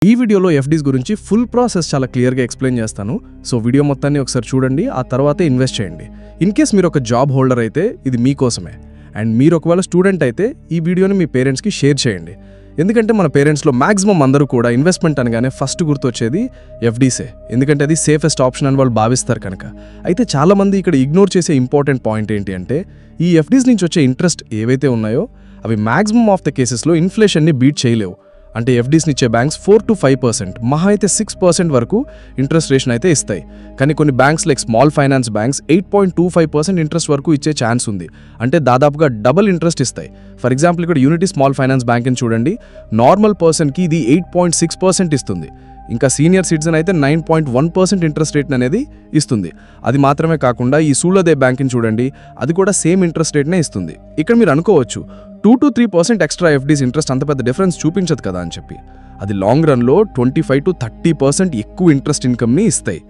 ఈ వీడియోలో ఎఫ్డీస్ గురించి ఫుల్ ప్రాసెస్ చాలా క్లియర్గా ఎక్స్ప్లెయిన్ చేస్తాను. సో వీడియో మొత్తాన్ని ఒకసారి చూడండి, ఆ తర్వాతే ఇన్వెస్ట్ చేయండి. ఇన్ కేస్ మీరు ఒక జాబ్ హోల్డర్ అయితే ఇది మీకోసమే, అండ్ మీరు ఒకవేళ స్టూడెంట్ అయితే ఈ వీడియోని మీ పేరెంట్స్కి షేర్ చేయండి. ఎందుకంటే మన పేరెంట్స్లో మ్యాక్సిమం అందరూ కూడా ఇన్వెస్ట్మెంట్ అనగానే ఫస్ట్ గుర్తొచ్చేది ఎఫ్డీసే, ఎందుకంటే అది సేఫెస్ట్ ఆప్షన్ అని వాళ్ళు భావిస్తారు కనుక. అయితే చాలామంది ఇక్కడ ఇగ్నోర్ చేసే ఇంపార్టెంట్ పాయింట్ ఏంటి అంటే, ఈ ఎఫ్డీస్ నుంచి వచ్చే ఇంట్రెస్ట్ ఏవైతే ఉన్నాయో అవి మ్యాక్సిమం ఆఫ్ ద కేసెస్లో ఇన్ఫ్లేషన్ని బీట్ చేయలేవు. అంటే ఎఫ్డీస్ని ఇచ్చే బ్యాంక్స్ 4 to 5%, మహా అయితే 6% వరకు ఇంట్రెస్ట్ రేషన్ అయితే ఇస్తాయి. కానీ కొన్ని banks like small finance banks 8.25% interest వరకు ఇచ్చే ఛాన్స్ ఉంది. అంటే దాదాపుగా డబుల్ ఇంట్రెస్ట్ ఇస్తాయి. ఫర్ ఎగ్జాంపుల్ ఇక్కడ యూనిటీ స్మాల్ ఫైనాన్స్ బ్యాంక్ని చూడండి, నార్మల్ పర్సన్కి ఇది 8.6% ఇస్తుంది. ఇంకా సీనియర్ సిటిజన్ అయితే 9.1% ఇంట్రెస్ట్ రేట్ అనేది ఇస్తుంది. అది మాత్రమే కాకుండా ఈ సూలదే బ్యాంక్ని చూడండి, అది కూడా సేమ్ ఇంట్రెస్ట్ రేట్నే ఇస్తుంది. ఇక్కడ మీరు అనుకోవచ్చు 2 to 3% ఎక్స్ట్రా ఎఫ్డీస్ ఇంట్రెస్ట్ అంత పెద్ద డిఫరెన్స్ చూపించదు కదా అని చెప్పి. అది లాంగ్ రన్లో 25 to 30% ఎక్కువ ఇంట్రెస్ట్ ఇన్కమ్ని ఇస్తాయి.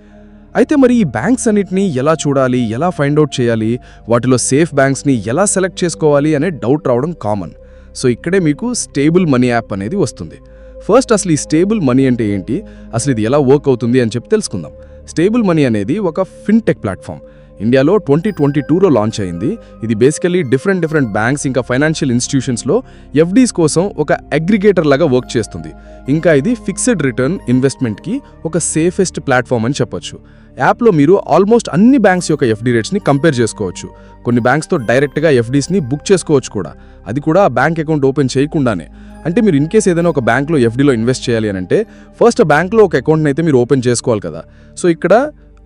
అయితే మరి ఈ బ్యాంక్స్ అన్నిటినీ ఎలా చూడాలి, ఎలా ఫైండ్ అవుట్ చేయాలి, వాటిలో సేఫ్ బ్యాంక్స్ని ఎలా సెలెక్ట్ చేసుకోవాలి అనే డౌట్ రావడం కామన్. సో ఇక్కడే మీకు స్టేబుల్ మనీ యాప్ అనేది వస్తుంది. ఫస్ట్ అసలు ఈ స్టేబుల్ మనీ అంటే ఏంటి, అసలు ఇది ఎలా వర్క్ అవుతుంది అని చెప్పి తెలుసుకుందాం. స్టేబుల్ మనీ అనేది ఒక ఫిన్టెక్ ప్లాట్ఫామ్. ఇండియాలో 2022లో లాంచ్ అయింది. ఇది బేసికల్లీ డిఫరెంట్ బ్యాంక్స్ ఇంకా ఫైనాన్షియల్ ఇన్స్టిట్యూషన్స్లో ఎఫ్డీస్ కోసం ఒక అగ్రిగేటర్ లాగా వర్క్ చేస్తుంది. ఇంకా ఇది ఫిక్స్డ్ రిటర్న్ ఇన్వెస్ట్మెంట్కి ఒక సేఫెస్ట్ ప్లాట్ఫామ్ అని చెప్పొచ్చు. యాప్లో మీరు ఆల్మోస్ట్ అన్ని బ్యాంక్స్ యొక్క ఎఫ్డీ రేట్స్ని కంపేర్ చేసుకోవచ్చు. కొన్ని బ్యాంక్స్తో డైరెక్ట్గా ఎఫ్డీస్ని బుక్ చేసుకోవచ్చు కూడా, అది కూడా బ్యాంక్ అకౌంట్ ఓపెన్ చేయకుండానే. అంటే మీరు ఇన్ కేస్ ఏదైనా ఒక బ్యాంక్లో ఎఫ్డీలో ఇన్వెస్ట్ చేయాలి అని అంటే ఫస్ట్ ఆ బ్యాంక్లో ఒక అకౌంట్ని అయితే మీరు ఓపెన్ చేసుకోవాలి కదా. సో ఇక్కడ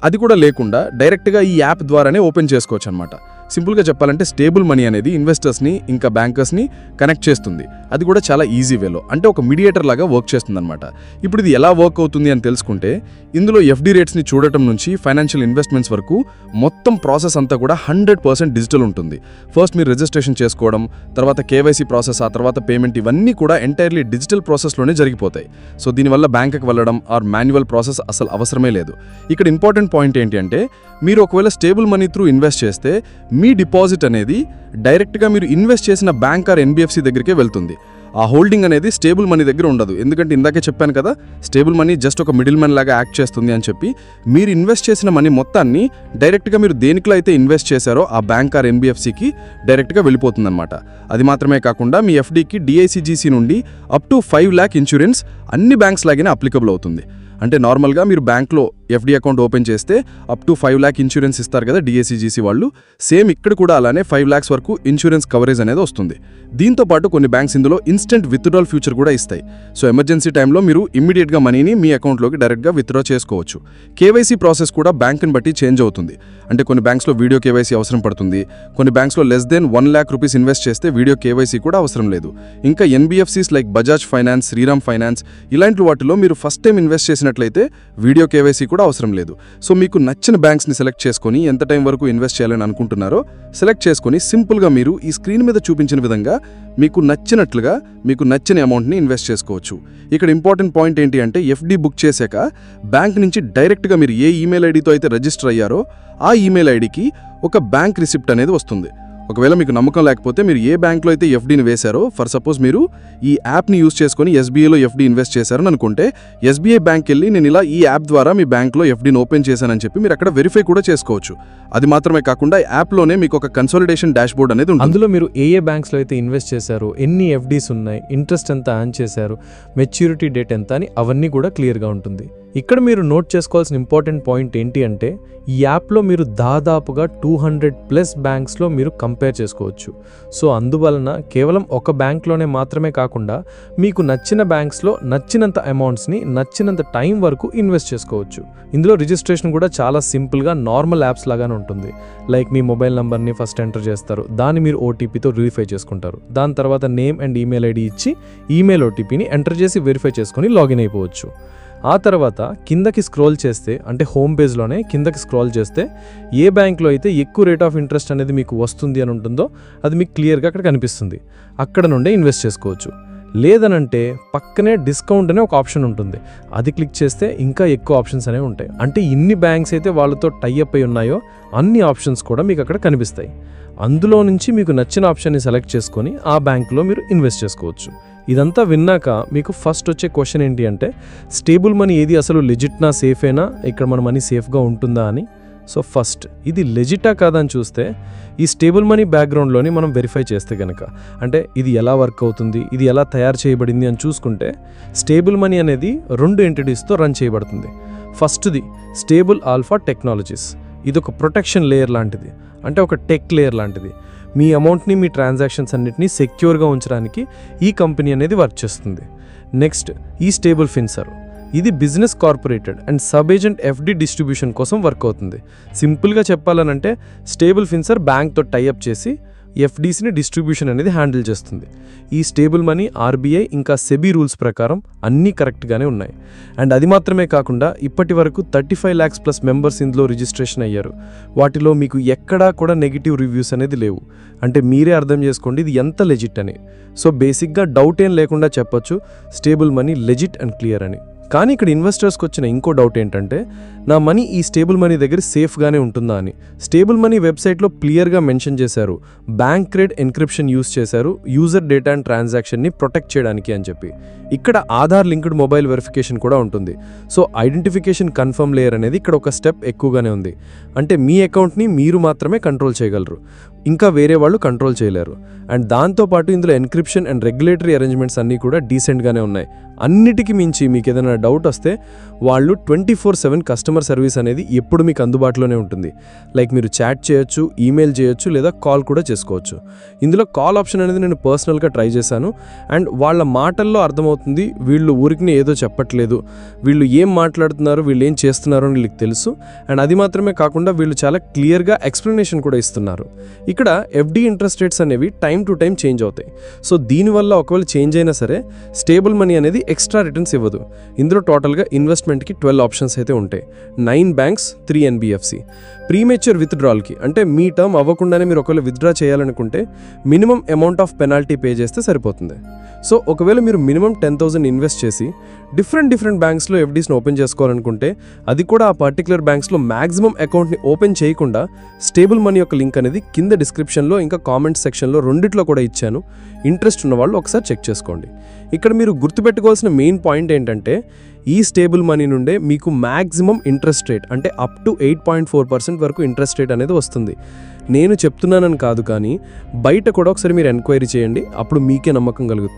అది కూడా లేకుండా డైరెక్ట్గా ఈ యాప్ ద్వారానే ఓపెన్ చేసుకోవచ్చు అనమాట. సింపుల్గా చెప్పాలంటే స్టేబుల్ మనీ అనేది ఇన్వెస్టర్స్ని ఇంకా బ్యాంకర్స్ని కనెక్ట్ చేస్తుంది. అది కూడా చాలా ఈజీ వేలో, అంటే ఒక మీడియేటర్ లాగా వర్క్ చేస్తుంది అనమాట. ఇప్పుడు ఇది ఎలా వర్క్ అవుతుంది అని తెలుసుకుంటే, ఇందులో ఎఫ్డీ రేట్స్ని చూడటం నుంచి ఫైనాన్షియల్ ఇన్వెస్ట్మెంట్స్ వరకు మొత్తం ప్రాసెస్ అంతా కూడా 100% డిజిటల్ ఉంటుంది. ఫస్ట్ మీరు రిజిస్ట్రేషన్ చేసుకోవడం, తర్వాత కేవైసీ ప్రాసెస్, ఆ తర్వాత పేమెంట్, ఇవన్నీ కూడా ఎంటైర్లీ డిజిటల్ ప్రాసెస్లోనే జరిగిపోతాయి. సో దీనివల్ల బ్యాంక్కి వెళ్ళడం ఆర్ మాన్యువల్ ప్రాసెస్ అసలు అవసరమే లేదు. ఇక్కడ ఇంపార్టెంట్ పాయింట్ ఏంటి అంటే, మీరు ఒకవేళ స్టేబుల్ మనీ త్రూ ఇన్వెస్ట్ చేస్తే మీ డిపాజిట్ అనేది డైరెక్ట్గా మీరు ఇన్వెస్ట్ చేసిన బ్యాంక్ ఆర్ ఎన్బిఎఫ్సి దగ్గరికే వెళ్తుంది. ఆ హోల్డింగ్ అనేది స్టేబుల్ మనీ దగ్గర ఉండదు. ఎందుకంటే ఇందాకే చెప్పాను కదా, స్టేబుల్ మనీ జస్ట్ ఒక మిడిల్ మ్యాన్ లాగా యాక్ట్ చేస్తుంది అని చెప్పి. మీరు ఇన్వెస్ట్ చేసిన మనీ మొత్తాన్ని డైరెక్ట్గా మీరు దేనిలో అయితే ఇన్వెస్ట్ చేశారో ఆ బ్యాంక్ ఆర్ ఎన్బిఎఫ్సికి డైరెక్ట్గా వెళ్ళిపోతుందన్నమాట. అది మాత్రమే కాకుండా మీ ఎఫ్డీకి డిఐసిజిసి నుండి అప్ టు 5 lakh ఇన్సూరెన్స్ అన్ని బ్యాంక్స్ లాగానే అప్లికబుల్ అవుతుంది. అంటే నార్మల్గా మీరు బ్యాంక్లో ఎఫ్డీ అకౌంట్ ఓపెన్ చేస్తే అప్ టు 5 lakh ఇన్సూరెన్స్ ఇస్తారు కదా డిఐసిజిసి వాళ్ళు, సేమ్ ఇక్కడ కూడా అలానే 5 lakhs వరకు ఇన్సూరెన్స్ కవరేజ్ అనేది వస్తుంది. దీంతో పాటు కొన్ని బ్యాంక్స్ ఇందులో ఇన్స్టెంట్ విత్డ్రాల్ ఫ్యూచర్ కూడా ఇస్తాయి. సో ఎమర్జెన్సీ టైంలో మీరు ఇమ్మీడియట్గా మనీని మీ అకౌంట్లోకి డైరెక్ట్గా విత్డ్రా చేసుకోవచ్చు. కేవైసీ ప్రాసెస్ కూడా బ్యాంక్ని బట్టి చేంజ్ అవుతుంది. అంటే కొన్ని బ్యాంక్స్లో వీడియో కేవైసీ అవసరం పడుతుంది, కొన్ని బ్యాంక్స్లో less than 1 lakh rupees invest చేస్తే వీడియో కేవైసీ కూడా అవసరం లేదు. ఇంకా NBFCs like Bajaj Finance, Shriram Finance ఇలాంటి వాటిలో మీరు ఫస్ట్ టైం ఇన్వెస్ట్ చేసినట్లయితే వీడియో కేవైసీ కూడా అవసరం లేదు. సో మీకు నచ్చిన బ్యాంక్స్ని సెలెక్ట్ చేసుకొని ఎంత టైం వరకు ఇన్వెస్ట్ చేయాలని అనుకుంటున్నారో సెలెక్ట్ చేసుకొని సింపుల్గా మీరు ఈ స్క్రీన్ మీద చూపించిన విధంగా మీకు నచ్చినట్లుగా మీకు నచ్చిన అమౌంట్ని ఇన్వెస్ట్ చేసుకోవచ్చు. ఇక్కడ ఇంపార్టెంట్ పాయింట్ ఏంటి అంటే, ఎఫ్డీ బుక్ చేశాక బ్యాంక్ నుంచి డైరెక్ట్గా మీరు ఏ ఈమెయిల్ ఐడితో అయితే రిజిస్టర్ అయ్యారో ఆ ఈమెయిల్ ఐడికి ఒక బ్యాంక్ రిసిప్ట్ అనేది వస్తుంది. ఒకవేళ మీకు నమ్మకం లేకపోతే మీరు ఏ బ్యాంక్లో అయితే ఎఫ్డీని వేశారో, ఫర్ సపోజ్ మీరు ఈ యాప్ని యూజ్ చేసుకొని ఎస్బీఐలో ఎఫ్డీ ఇన్వెస్ట్ చేశారని అనుకుంటే, ఎస్బీఐ బ్యాంక్ వెళ్ళి నేను ఇలా ఈ యాప్ ద్వారా మీ బ్యాంక్లో ఎఫ్డీని ఓపెన్ చేశానని చెప్పి మీరు అక్కడ వెరిఫై కూడా చేసుకోవచ్చు. అది మాత్రమే కాకుండా యాప్లోనే మీకు ఒక కన్సాలిడేషన్ డాష్బోర్డ్ అనేది ఉంటుంది. అందులో మీరు ఏ బ్యాంక్స్లో అయితే ఇన్వెస్ట్ చేశారో, ఎన్ని ఎఫ్డీస్ ఉన్నాయి, ఇంట్రెస్ట్ ఎంత ఆన్ చేశారు, మెచ్యూరిటీ డేట్ ఎంత అని అవన్నీ కూడా క్లియర్గా ఉంటుంది. ఇక్కడ మీరు నోట్ చేసుకోవాల్సిన ఇంపార్టెంట్ పాయింట్ ఏంటి అంటే, ఈ యాప్లో మీరు దాదాపుగా 200+ బ్యాంక్స్లో మీరు కంపేర్ చేసుకోవచ్చు. సో అందువలన కేవలం ఒక బ్యాంక్లోనే మాత్రమే కాకుండా మీకు నచ్చిన బ్యాంక్స్లో నచ్చినంత అమౌంట్స్ని నచ్చినంత టైం వరకు ఇన్వెస్ట్ చేసుకోవచ్చు. ఇందులో రిజిస్ట్రేషన్ కూడా చాలా సింపుల్గా నార్మల్ యాప్స్ లాగానే ఉంటుంది. లైక్ మీ మొబైల్ నెంబర్ని ఫస్ట్ ఎంటర్ చేస్తారు, దాన్ని మీరు ఓటీపీతో వెరిఫై చేసుకుంటారు. దాని తర్వాత నేమ్ అండ్ ఈమెయిల్ ఐడి ఇచ్చి ఈమెయిల్ ఓటీపీని ఎంటర్ చేసి వెరిఫై చేసుకొని లాగిన్ అయిపోవచ్చు. ఆ తర్వాత కిందకి స్క్రోల్ చేస్తే, అంటే హోమ్ పేజ్లోనే కిందకి స్క్రోల్ చేస్తే ఏ బ్యాంక్లో అయితే ఎక్కువ రేట్ ఆఫ్ ఇంట్రెస్ట్ అనేది మీకు వస్తుంది అని ఉంటుందో అది మీకు క్లియర్గా అక్కడ కనిపిస్తుంది. అక్కడ నుండే ఇన్వెస్ట్ చేసుకోవచ్చు. లేదనంటే పక్కనే డిస్కౌంట్ అనే ఒక ఆప్షన్ ఉంటుంది, అది క్లిక్ చేస్తే ఇంకా ఎక్కువ ఆప్షన్స్ అనేవి ఉంటాయి. అంటే ఇన్ని బ్యాంక్స్ అయితే వాళ్ళతో టైఅప్ అయి ఉన్నాయో అన్ని ఆప్షన్స్ కూడా మీకు అక్కడ కనిపిస్తాయి. అందులో నుంచి మీకు నచ్చిన ఆప్షన్ని సెలెక్ట్ చేసుకొని ఆ బ్యాంక్లో మీరు ఇన్వెస్ట్ చేసుకోవచ్చు. ఇదంతా విన్నాక మీకు ఫస్ట్ వచ్చే క్వశ్చన్ ఏంటి అంటే, స్టేబుల్ మనీ ఏది అసలు లెజిట్నా, సేఫేనా, ఇక్కడ మన మనీ సేఫ్గా ఉంటుందా అని. సో ఫస్ట్ ఇది లెజిటా కాదా అని చూస్తే, ఈ స్టేబుల్ మనీ బ్యాక్గ్రౌండ్లోని మనం వెరిఫై చేస్తే కనుక, అంటే ఇది ఎలా వర్క్ అవుతుంది, ఇది ఎలా తయారు చేయబడింది అని చూసుకుంటే, స్టేబుల్ మనీ అనేది 2 ఎంటిటీస్తో రన్ చేయబడుతుంది. ఫస్ట్ది స్టేబుల్ ఆల్ఫా టెక్నాలజీస్. ఇది ఒక ప్రొటెక్షన్ లేయర్ లాంటిది, అంటే ఒక టెక్ లేయర్ లాంటిది. మీ అమౌంట్ని, మీ ట్రాన్సాక్షన్స్ అన్నిటినీ సెక్యూర్గా ఉంచడానికి ఈ కంపెనీ అనేది వర్క్ చేస్తుంది. నెక్స్ట్ ఈ స్టేబుల్ ఫిన్సర్. ఇది business కార్పొరేటెడ్ and sub agent FD distribution కోసం వర్క్ అవుతుంది. సింపుల్గా చెప్పాలనంటే స్టేబుల్ ఫిన్సర్ బ్యాంక్తో టైఅప్ చేసి ఎఫ్డీస్ని డిస్ట్రిబ్యూషన్ అనేది హ్యాండిల్ చేస్తుంది. ఈ స్టేబుల్ మనీ ఆర్బీఐ ఇంకా సెబీ రూల్స్ ప్రకారం అన్నీ కరెక్ట్గానే ఉన్నాయి. అండ్ అది మాత్రమే కాకుండా ఇప్పటి వరకు 35 lakhs ప్లస్ మెంబర్స్ ఇందులో రిజిస్ట్రేషన్ అయ్యారు. వాటిలో మీకు ఎక్కడా కూడా నెగిటివ్ రివ్యూస్ అనేది లేవు. అంటే మీరే అర్థం చేసుకోండి ఇది ఎంత లెజిట్ అని. సో బేసిక్గా డౌట్ ఏం లేకుండా చెప్పొచ్చు stable money legit and clear అని. కానీ ఇక్కడ ఇన్వెస్టర్స్కి వచ్చిన ఇంకో డౌట్ ఏంటంటే, నా మనీ ఈ స్టేబుల్ మనీ దగ్గర సేఫ్గానే ఉంటుందా అని. స్టేబుల్ మనీ వెబ్సైట్లో క్లియర్గా మెన్షన్ చేశారు, బ్యాంక్ గ్రేడ్ ఎన్క్రిప్షన్ యూజ్ చేశారు యూజర్ డేటా అండ్ ట్రాన్సాక్షన్ని ప్రొటెక్ట్ చేయడానికి అని చెప్పి. ఇక్కడ ఆధార్ లింక్డ్ మొబైల్ వెరిఫికేషన్ కూడా ఉంటుంది. సో ఐడెంటిఫికేషన్ కన్ఫర్మ్ లేయర్ అనేది ఇక్కడ ఒక స్టెప్ ఎక్కువగానే ఉంది. అంటే మీ అకౌంట్ని మీరు మాత్రమే కంట్రోల్ చేయగలరు, ఇంకా వేరే వాళ్ళు కంట్రోల్ చేయలేరు. అండ్ దాంతోపాటు ఇందులో ఎన్క్రిప్షన్ అండ్ రెగ్యులేటరీ అరేంజ్మెంట్స్ అన్నీ కూడా డీసెంట్గానే ఉన్నాయి. అన్నిటికీ మించి మీకు ఏదైనా డౌట్ వస్తే వాళ్ళు 24/7 కస్టమర్ సర్వీస్ అనేది ఎప్పుడు మీకు అందుబాటులోనే ఉంటుంది. లైక్ మీరు చాట్ చేయొచ్చు, ఈమెయిల్ చేయొచ్చు, లేదా కాల్ కూడా చేసుకోవచ్చు. ఇందులో కాల్ ఆప్షన్ అనేది నేను పర్సనల్గా ట్రై చేశాను. అండ్ వాళ్ళ మాటల్లో అర్థమవుతుంది వీళ్ళు ఊరికి ఏదో చెప్పట్లేదు, వీళ్ళు ఏం మాట్లాడుతున్నారు, వీళ్ళు ఏం చేస్తున్నారో అని వీళ్ళకి తెలుసు. అండ్ అది మాత్రమే కాకుండా వీళ్ళు చాలా క్లియర్గా ఎక్స్ప్లెనేషన్ కూడా ఇస్తున్నారు. ఇక్కడ ఎఫ్డి ఇంట్రెస్ట్ రేట్స్ అనేవి టైం టు టైం చేంజ్ అవుతాయి. సో దీనివల్ల ఒకవేళ చేంజ్ అయినా సరే స్టేబుల్ మనీ అనేది ఎక్స్ట్రా రిటర్న్స్ ఇవ్వదు. ఇందులో టోటల్గా ఇన్వెస్ట్మెంట్కి 12 ఆప్షన్స్ అయితే ఉంటాయి. 9 బ్యాంక్స్, 3 NBFC. ప్రీమేచ్యూర్ విత్డ్రాల్కి, అంటే మీ టర్మ్ అవ్వకుండానే మీరు ఒకవేళ విత్డ్రా చేయాలనుకుంటే minimum amount of penalty pay చేస్తే సరిపోతుంది. సో ఒకవేళ మీరు మినిమం 10,000 ఇన్వెస్ట్ చేసి డిఫరెంట్ బ్యాంక్స్లో ఎఫ్డీస్ని ఓపెన్ చేసుకోవాలనుకుంటే, అది కూడా ఆ పర్టికులర్ బ్యాంక్స్లో మ్యాక్సిమం అకౌంట్ని ఓపెన్ చేయకుండా స్టేబుల్ మనీ యొక్క లింక్ అనేది కింద డిస్క్రిప్షన్లో ఇంకా కామెంట్ సెక్షన్లో రెండిట్లో కూడా ఇచ్చాను. ఇంట్రెస్ట్ ఉన్న వాళ్ళు ఒకసారి చెక్ చేసుకోండి. ఇక్కడ మీరు గుర్తుపెట్టుకోవాల్సిన మెయిన్ పాయింట్ ఏంటంటే, ఈ స్టేబుల్ మనీ నుండే మీకు మ్యాక్సిమం ఇంట్రెస్ట్ రేట్, అంటే అప్ టు 8.4% వరకు ఇంట్రెస్ట్ రేట్ అనేది వస్తుంది. నేను చెప్తున్నానని కాదు, కానీ బయట కూడా ఒకసారి మీరు ఎంక్వైరీ చేయండి, అప్పుడు మీకే నమ్మకం కలుగుతుంది.